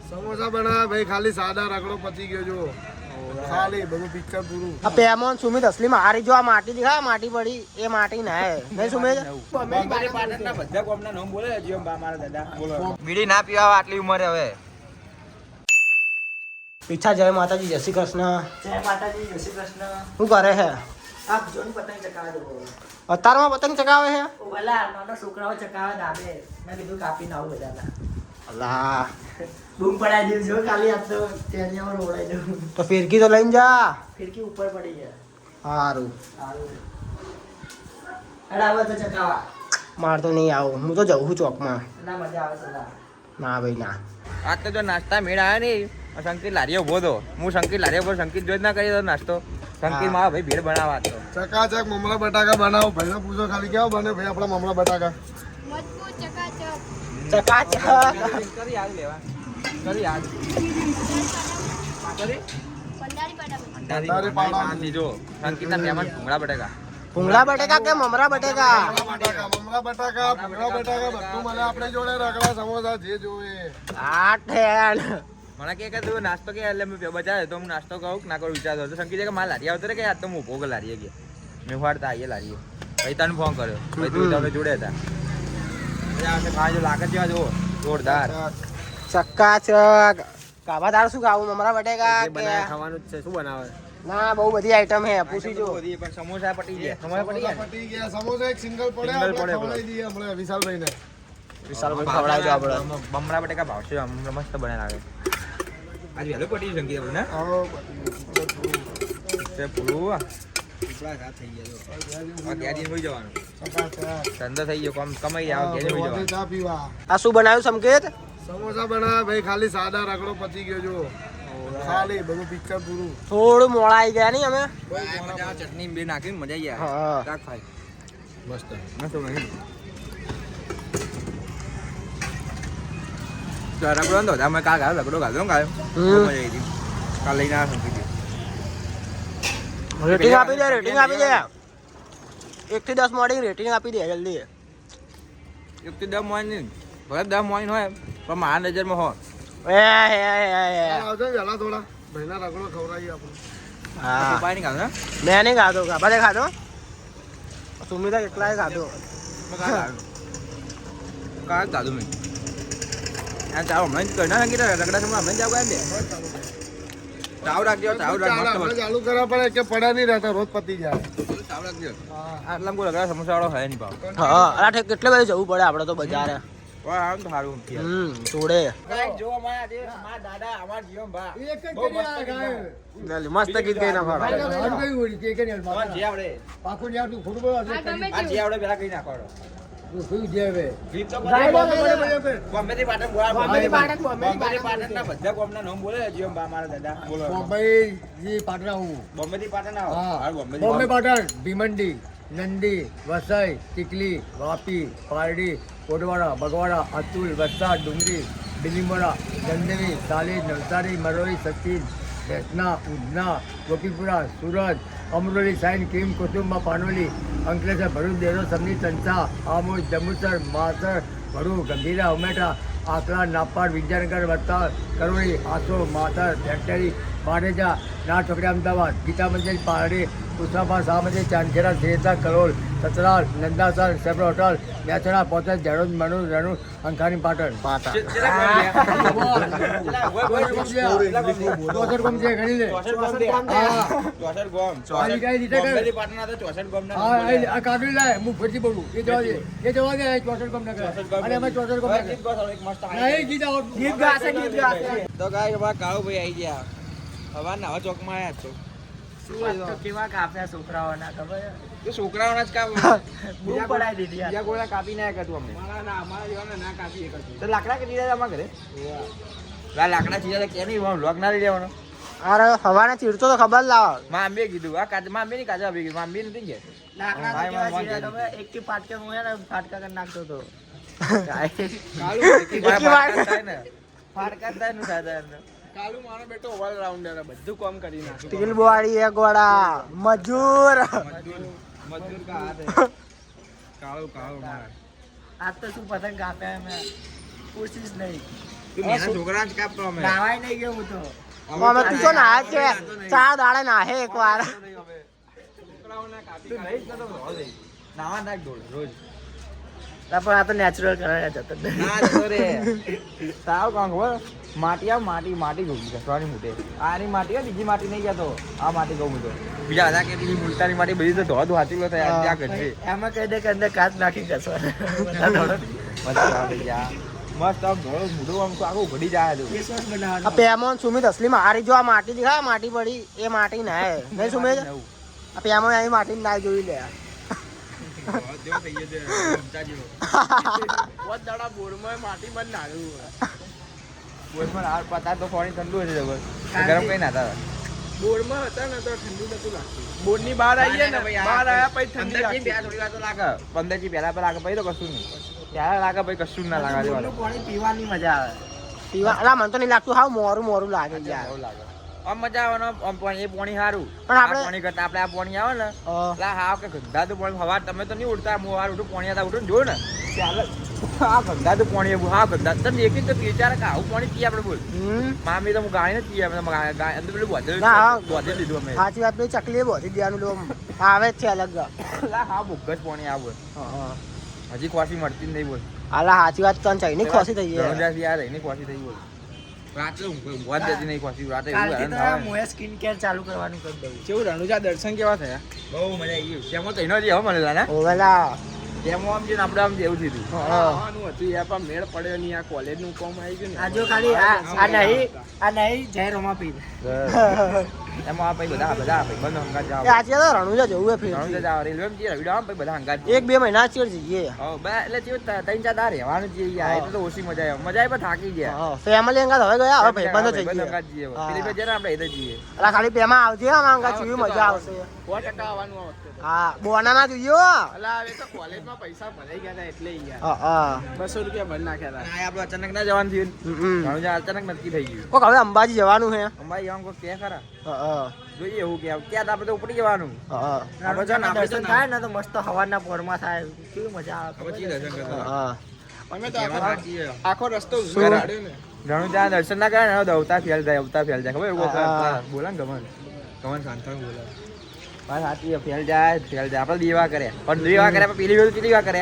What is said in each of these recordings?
સમોસા બનાવ્યા ભાઈ, ખાલી સાદા રગડો પતી ગયો જો, ખાલી બધું પિક્ચર પૂરું. આ પેમોન સુમિત અસલી માં હારી જો આ માટી દેખા, માટી પડી એ માટી ના હે નહીં સુમિત. બધા કોમના નામ બોલે જીવમ બા મારા દાદા બોલો. બીડી ના પીવા આટલી ઉંમરે હવે. પીછા જય માતાજી, જય શ્રી કૃષ્ણ. જય માતાજી, જય શ્રી કૃષ્ણ. શું કરે છે આપ જોન પતંગ ચકાવે દો. અત્યારમાં પતંગ ચગાવે છે? ઓલા નાના છોકરાઓ ચકાવે દાબે. મેં કીધું કાપી નાવું બધાના. અલ્લાહ બૂમ પડાઈ દીધું જો ખાલી આપ તો તેનિયામાં રોડાઈ દઉં. તો ફિરકી તો લઈને જા. ફિરકી ઉપર પડી ગયા. સારું. સારું. અરે આવો તો ચકાવા. માર તો નહીં આવું, હું તો જઉં છું ચોકમાં. ના મજા આવે છે. ના ભાઈ ના. આજ તો જો નાસ્તા મેળ આવ્યા નહીં. સંકિત લારીઓ ઉભો હતો. હું સંકિત લારીઓ પર સંકિત જોઈ જ ના કરી દો નાસ્તો. સંકિત માં ભાઈ ભીડ બનાવવા તો ચકાચક મમરા બટાકા બનાવો. ભાઈને પૂછો ખાલી કેવા બને ભાઈ આપણા મમરા બટાકા. મજબૂત ચકાચક. ચકાચક. કરી યાદ લેવા કરી યાદ પંડાળી બટાકા. ભંડારી પાડા. લીધો સંકિતના ફેમસ ભૂંગળા બટાકા. ભૂંગળા બટેકા કે મમરા બટેકા? મમરા બટાકા, ભૂંગળા બટાકા બધું મળે આપણે જોડે. રગડા સમોસા જે જોવે. આ ઠેલ. મને કે તું નાસ્તો કે એટલે મેં બજાર તો હું નાસ્તો કહું ના કરું વિચારતો હતો. સંકિત કે મારે લારી આવતો રે કે યાર તો હું ઉભો લારીએ ગયા મેં ફાડતા આવીએ લારીએ. ભાઈ તને ફોન કર્યો ભાઈ તું તમે જોડે હતા. મજા આવશે ખાવા જો લાગે જેવા જો જોરદાર ચકાચક. કાબા તાર શું ખાવું, મમરા બટેકા કે ખાવાનું જ છે. શું બનાવે? ના બહુ બધી આઈટમ હે, પૂછી જો. પણ સમોસા પટી ગયા. સમોસા પટી ગયા. પટી ગયા. સમોસા એક સિંગલ પડે Single આપણે પડે. ખવડાવી દઈએ આપણે વિશાલભાઈને. વિશાલભાઈ ખવડાવજો આપણે. બમરા બટેકા ભાવશે મસ્ત બને લાગે. આજ વહેલો પટી સંગીત આપણે આવો તે પૂરું થઈ જવાનું. ધંધો થઈ ગયો કમાઈ આવ ઘેર હોઈ જવાનું. ચા પીવા. આ શું બનાવ્યું સંકેત? સમોસા બનાવ્યા ભાઈ, ખાલી સાદા રગડો પતી ગયો જો, ખાલી બધું પિક્ચર પૂરું. થોડું મોડા આવી ગયા નહીં અમે. ચટણી બે નાખીને મજા આવી હા. જાય. શાક ખાય મસ્ત મસ્ત બની. રગડો તો અમે કાલ ગાયો રગડો ગાધો ને ગાયો મજા આવી હતી. કાલ લઈને આવ્યા સંગીત. રેટિંગ આપી દે, રેટિંગ આપી દે. 1 થી 10 મોર્નિંગ રેટિંગ આપી દે જલ્દી. 1 થી 10 મોર્નિંગ ભલે 10 મોર્નિંગ હોય પણ મારા નજરમાં હોય. આવજો ને વહેલા થોડા, ભાઈના રગડો ખવડાવીએ આપણે. હા ઉપાય નહીં ખાધો ને? મેં નહીં ખાધો, ગાભાને ખાધો, સુમિતા કેટલાય ખાધો. મેં કાલ ખાધો. કાલ ખાધું મેં. આ ચાવ હમણાં જ કરી ના કીધા રગડા સમા હમણાં જ આવ કાઢ દે. ચાવ રાખજો ચાવ રાખ મસ્ત આપણે ચાલુ કરવા પડે કે પડ્યા નહીં રહેતા, રોજ પતી જાય. ચાવ રાખજો. આટલા કોઈ રગડા સમોસા વાળો હોય નહીં ભાવ. હા અરે કેટલે બધે જવું પડે આપણે તો બજારે. વાહ આમ તો સારું જોડે જો અમારા દાદા અમાર જીવન ભા મસ્ત ગીત ગઈ નાખો. જે આવડે આ ગમે આ જે તેવું. આવડે પેલા કઈ નાખો. ગીત તો બોમ્બે થી પાટણ બોમ્બે થી પાટણ ના બધા કોમના નામ બોલે જીવન ભા મારા દાદા બોલો. બોમ્બે થી પાટણ આવો. હા બોમ્બે પાટણ ભીમંડી નંદી વસઈ ચીખલી વાપી પારડી કોટવાડા બગવાડા અતુલ વલસાડ ડુંગરી બિલીમોરા ગંદેવી તાલી નવસારી મરોઈ સચિન ભેસના ઉધના ગોપીપુરા સુરત અમરોલી સાઈન કિમ કુટુંબા પાનોલી અંકલેશ્વર ભરૂચ દેરો સમની ચંચા આમોદ જંબુસર માસર ભરૂચ ગંભીરા ઉમેટા આકલા નાપાડ વિદ્યાનગર વલસાડ કરોળી આસો માતર ફેક્ટરી બારેજા ના ચોકડી અમદાવાદ ગીતા મંદિર પારડી ઉસાફા શાહ મંદિર ચાંદખેડા શેરતા કરોલ સતરાલ નંદાસર સેબ્રો હોટલ મેચણા પોતે જડોદ મનુ રણુ અંખાની પાટણ ચોસઠ ગોમ છે ગણી લે. આ કાગળી લાય હું ફરતી બોલું એ જવા દે ચોસઠ ગોમ નગર અને અમે ચોસઠ ગોમ નહીં ગીત ગાશે ગીત ગાશે. તો ગાય કાળુ ભાઈ આવી ગયા હવા નવા ચોકમાં આવ્યા છો. કેવા કાપ્યા છોકરાઓના ખબર છે? તો છોકરાઓના જ કાપ બૂમ પડાઈ દીધી બીજા કોઈ કાપી ના કરતું અમને. ના કાપી તો લાકડા કેટલી જાય અમારા ઘરે? લાકડા ચીજા કે નહીં લોક ના લઈ લેવાનો. અરે હવાને ચીરતો તો ખબર લાવ. માં અંબે કીધું આ કાજ માં અંબે ની કાજા અંબે કીધું માં અંબે નથી ગયા. લાકડા તો કેવા ચીરા તમે એક થી ફાટકે હું એને ફાટકા કરી નાખતો હતો. ફાટકા થાય ને સાધારણ. કાલુ મારો બેટો ઓલ રાઉન્ડર બધું કામ કરી નાખે. સ્ટીલ બોડી એક વડા મજૂર. મજદૂર કા હાથ હે. કાળુ કાળુ મારા. આજ તો શું પતંગ કાપ્યા મેં પૂછીશ નહીં. તું મેના છોકરા જ કાપતો અમે નાવાય નહીં ગયો હું તો અમે તું તો ના છે 4 દાડે નાહે એકવાર છોકરાઓને કાપી નહીં તો રહો દે નાવા નાખ દોડ રોજ ના, પણ આ તો નેચરલ કરાયા જતો જ નહીં. ના તો રે સાવ કાં ખબર માટી ગોગી કસવાની મૂટે આની માટી હોય બીજી માટી નહીં જતો આ માટી ગઉં તો બીજા હતા કે બીજી મુલતાની માટી બધી તો ધોધ વાંચી લો થયા ત્યાં કરશે એમાં કહી દે કે અંદર કાચ નાખી ઘસવાના. મસ્ત આવે યાર મસ્ત આમ ધોળો મૂડું આમ તો આખું ઘડી જાય તો એ સોસ બનાવવાનો. આ પેમોન સુમિત અસલી મારી જો આ માટી દેખા માટી પડી એ માટી ના હે નહીં સુમિત આ પેમોન આવી માટી ના જોઈ લે જેવો થઈ ગયો છે ચમચા જેવો बहुत दाड़ा बोर में माटी बन डालू બોલમાં આ પતા તો પાણી ઠંડુ હશે જબર ગરમ કઈ ના હતા बोर में होता ना तो ठंडी नतु लागती बोर ની બહાર આવીએ ને બહાર આયા પછી ઠંડી અંદર થી થોડી વાર તો લાગે 15 થી પહેલા લાગે પછી તો કશું નહીં ત્યારે લાગે પછી કશું ના લાગે બોરનું પાણી પીવાની મજા આવે. પીવા અલા મને તો નહીં લાગતું હાવ મોરું લાગે યાર એવું લાગે આમ મજા આવે ને આમ પાણી એ પાણી સારું પણ આ આપણે- પાણી કરતા આપણે આ પાણી આવે ને હા. એટલે હાવ કે ગંદા તો પાણી હવાર તમે તો નહીં ઉડતા હું વાર ઉઠું પાણી હતા ઉઠું ને જો ને ત્યારે આ ગંદા તો પાણી એવું હા ગંદા તને એક તો વિચાર કે આવું પાણી પીએ આપણે બોલ મામી તો હું ગાય નથી પીએ અમે અંદર પેલું ના, હા. બધે લીધું અમે સાચી વાત પેલી ચકલી બધી દેવાનું લો આવે જ છે અલગ હા બોગસ પાણી આવે હજી ખોસી મળતી જ નહીં બોલ આલા સાચી વાત તન ચાઈ નહીં ખોસી થઈ જાય રણજાથી યાર એની ખોસી થઈ બોલ રાત્રે ઊંઘવા જ દેતી નહીં ખોસી રાત્રે એવું કાલથી હેરાન તો થાય. મોએ સ્કિન કેર ચાલુ કરવાનું કરી દઉં. કેવું રણુજા દર્શન કેવા થયા બહુ મજા આવી ગઈ તેમાં તો એનો જ એવો મળેલા ને ઓવેલા તેમાં આમ જઈને આપણે આમ જેવું થયું આવવાનું હતું યાર પણ મેળ પડ્યો નહીં આ કોલેજ નું કામ આવી ગયું ને આ જો ખાલી આ નહીં જય રમાપીર. એમાં આ પછી બધા ભાઈ બંધ હંગાત જાવ એ આજે તો રણુજા જવું હે ફેર રણુજા જાવ રેલવે માં જઈએ રવિડા પછી બધા હંગાત 1-2 મહિના ચેડ જઈએ બે એટલે જેવું 3-4 દાડા રહેવાનું જ યાર એટલે તો ઓછી મજા આવે મજા આવે પણ થાકી ગયા ફેમિલી અંગા હવે ગયા હવે ભાઈબંધો ભાઈબંધ જઈએ હંગાત જઈએ હા. પેલી જઈને આપણે એ જઈએ અલા ખાલી પેમાં આવજે આમ અંગા ચીવી મજા આવશે 100% આવવાનું આ વખતે હા બોના ના જોઈએ અલા હવે તો કોલેજમાં પૈસા ભરાઈ ગયા હતા એટલે યાર હા હા 200 રૂપિયા ભરી નાખ્યા હતા આ આપણે અચાનક ના જવાનું થયું રણુજા અચાનક નક્કી થઈ ગયું કોક હવે અંબાજી જવાનું હે અંબાઈ આમ કોઈ કે ખરા હા જોઈએ એવું કે ક્યાં આપણે તો ઉપડી જવાનું હા રણુજાના દર્શન થાય ને તો મસ્ત હવારના પોરમાં થાય કેવી મજા આવે. હવે ચી દર્શન કરતા હા અમે તો એમાં થાકી ગયા. આખો રસ્તો ઊંઘા રાડ્યો ને રણુજા દર્શન ના કરે ને હવે અવતાર ફેલ જાય ખબર એવું હા. બોલા ને ગમન શાંત બોલા બસ સાચી ફેલ જાય આપણે દીવા કરે પણ દીવા કરે પણ પેલી વખત દીવા કરે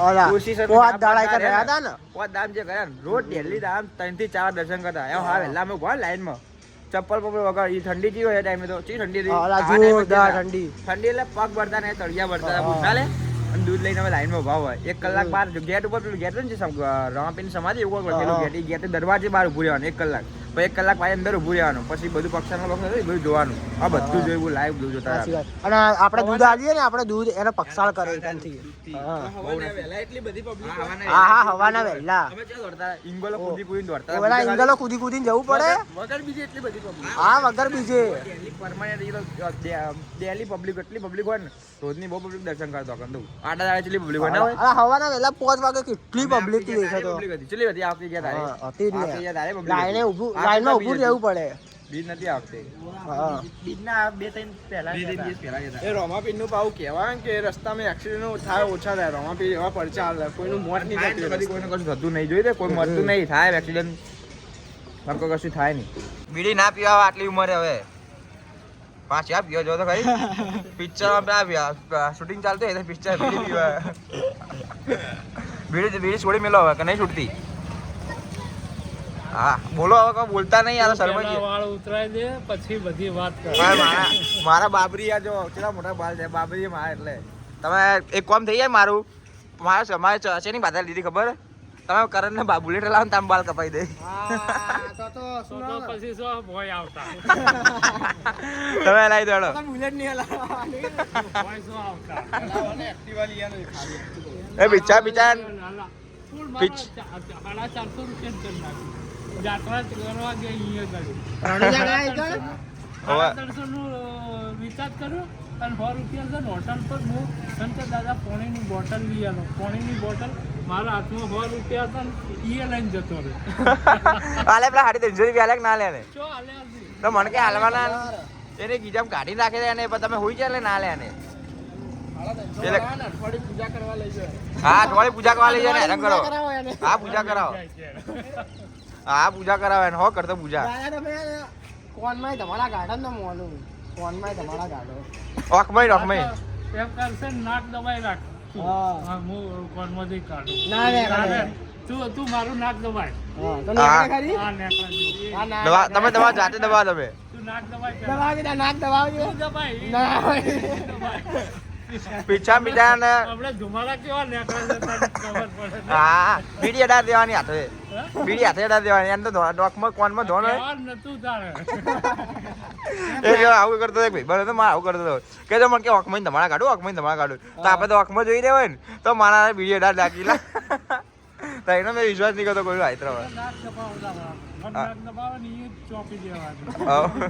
ઓલા કોશિશ જ પોત ના દાડા કરે કર ને. રહ્યા હતા ને પોત દામ જે કરે ને રોજ ડેલી દામ 3 થી 4 દર્શન કરતા એમ હા વહેલા અમે ઉભા લાઈનમાં ચપ્પલ પપ્પલ વગર ઈ ઠંડી જેવી હોય એ ટાઈમે તો ચી ઠંડી હતી ઓલા આ time જ જોરદાર જતા. ઠંડી ઠંડી એટલે પગ ભરતા ને તળિયા ભરતા ભૂસા લે અને દૂધ લઈને અમે લાઈનમાં ઉભા હોય 1 કલાક બહાર ગેટ ઉપર પેલું ગેટ ને રમાપીની સમાધિ એવું કોઈ પેલું ગેટ દરવાજે બહાર ઉભું રહેવાનું 1 કલાક પછી 1 કલાક પાછી અંદર ઉભું રહેવાનું પછી બધું પક્ષાના બધું જોવાનું આ બધું જોયું લાઈવ જોતા સાચી વાત અને આપણે દૂધ આલીએ ને આપણે દૂધ એને પક્ષાળ કરે એકાંતથી હા વહેલા એટલી બધી પબ્લિક હા હા હવાના વહેલા અમે ક્યાં દોડતા ઇંગોલો કૂદી કૂદીને દોડતા ઓલા ઇંગલો કૂદી કૂદીને જવું પડે વગર બીજી એટલી બધી પબ્લિક હા વગર બીજે ડેલી પબ્લિક એટલી પબ્લિક હોય ને રોજની બહુ પબ્લિક દર્શન કરતો કંદુ આડા દાડે એટલી પબ્લિક હોય ના હોય અલા હવાના વહેલા 5 વાગે કેટલી પબ્લિક થી દેખાય તો પબ્લિક હતી ચલી હતી આવતી ગયા હા, તારે હતી જ ને. આવતી ગયા તારે public લાઈને હતી. ઊભું આવતી લાઈનમાં બીજ ઊભું હતી. રહેવું પડે બીજ નથી આવતી હા બીજના 2-3 પહેલા બીજ જતા. દિવસ પહેલા જતા. એ રોમાપીર નું પાવું કહેવાય કે રસ્તામાં એક્સિડન્ટ થાય ઓછા થાય રોમાપીર એવા પરચા આવે કોઈનું મોત નહીં થાય તો થતું કદી કોઈને કશું થતું નહીં જોઈ દે કોઈ મરતું નહીં થાય એક્સિડન્ટ બાકી કશું થાય નહીં બીડી ના પીવા આટલી ઉંમરે હવે પાછી આ પીવો જો તો ખરી પિક્ચર શૂટિંગ ચાલતું હોય પિક્ચર બીડી પીવા બીડી છોડી મેલો હવે કે નહીં છૂટતી હા બોલો હવે કોઈ બોલતા નહીં આ તો શરમાઈ ગયા. વાળ ઉતરાય દે પછી બધી વાત કર મારા બાબરી આ જો કેટલા મોટા બાલ છે બાબરી મારા એટલે તમે એક કામ થઈ જાય મારું મારે ચેની બાધા લીધી ખબર તમે કરણ ને બુલેટ લાવો ને તમે બાલ કપાઈ દે તો પછી શું ભોય આવતા તમે લાવી દોડો બુલેટ નહીં હલાવવાની ભોય શું આવતા એક્ટિવા લઈ આનો એ બિચા બિચા નાલા. ફૂલ પીચ. મારા 450 રૂપિયા કરી નાખ્યું જાત્રા કરવા ગયા અહીંયા ગયું રણુજા ગયા ઈકણ? હવે 350 નું રિચાર્જ કર્યું અને 100 રૂપિયા છે ને હોટલ પર હું શંકર દાદા પાણીની બોટલ લઈ આવ્યો પાણીની બોટલ મારા હાથમાં 100 રૂપિયા હતા ને એ લઈને જતો રહ્યો હાલે પેલા 350 રૂપિયા હાલે કે ના લે ને ચો હાલે હજી. તો મને કે હાલવાના એને ગીજામ કાઢી નાખે છે અને પછી તમે હોઈ ચાલે ના લે ને એટલે અઠવાડિયે પૂજા કરવા લઈ જાય હા અઠવાડિયે પૂજા કરવા લઈ જાય ને હેરાન કરો હા પૂજા કરાવો હા પૂજા કરાવે ને હો કરતો પૂજા દાદા તમે કોનમાં તમારા ગાર્ડન ને મોનું કોનમાં તમારા ગાર્ડન ઓખમઈ એમ કરશે ને નાક દબાઈ રાખ હા હા હું કોનમાંથી કાઢું ના રે તું મારું નાક દબાય હા તો નાક ખરી હા નેકળા જેવું. હા ના દવા તમે દવા જાતે દવા તમે તું નાક દબાય પહેલા. દબાવી દે નાક દબાવજો તું દબાય ના દબાય. પીછા મીઠા ને આપણે ધુમાડા કેવા નેકળા છે તને ખબર પડે ને. હા બીડી અડા દેવાની હાથે હા? બીડી હાથે અડા દેવાની એમ તો ડોકમાં કોનમાં ધોનો હોય કહેવાનું નતું તારે એ આવું કરતો હતો ભાઈ બરાબર તો મારે આવું કરતો હતો કે તો મને કે ઓખમાં તમારા કાઢું ઓખમાં તમારા કાઢું તો આપણે તો ઓખમાં જોઈ રહ્યા હોય ને તો મારા બીડી અડા લાગીલા તો એનો મેં વિશ્વાસ નહીં કરતો કોઈ હાઈત્ર નાક દબાવતા બરાબર. મને નાક દબાવે ને એ જ ચોપી દેવાનું હવે